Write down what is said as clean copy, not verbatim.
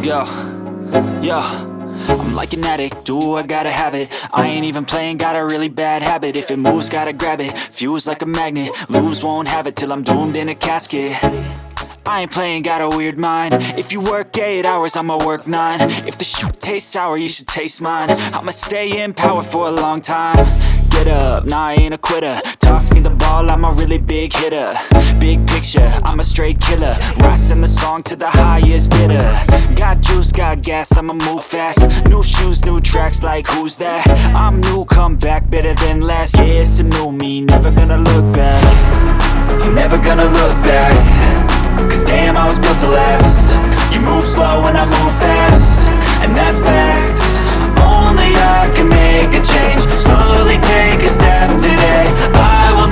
Let's go. Yo, I'm like an addict, do I gotta have it. I ain't even playing, got a really bad habit. If it moves, gotta grab it, fuse like a magnet. Lose, won't have it till I'm doomed in a casket. I ain't playing, got a weird mind. If you work 8 hours, I'ma work 9. If the shit tastes sour, you should taste mine. I'ma stay in power for a long time. Get up, nah, I ain't a quitter. Toss me the ball, I'm a really big hitter. Big picture, I'm a straight killer. Rising the song to the highest bidder. Got juice, got gas, I'ma move fast. New shoes, new tracks, like who's that? I'm new, come back, better than last. Yeah, it's a new me, never gonna look back. I'm never gonna look back. Cause damn, I was built to last. You move slow and I move fast, and that's facts. Only I can make a change. Slowly take a step today. I will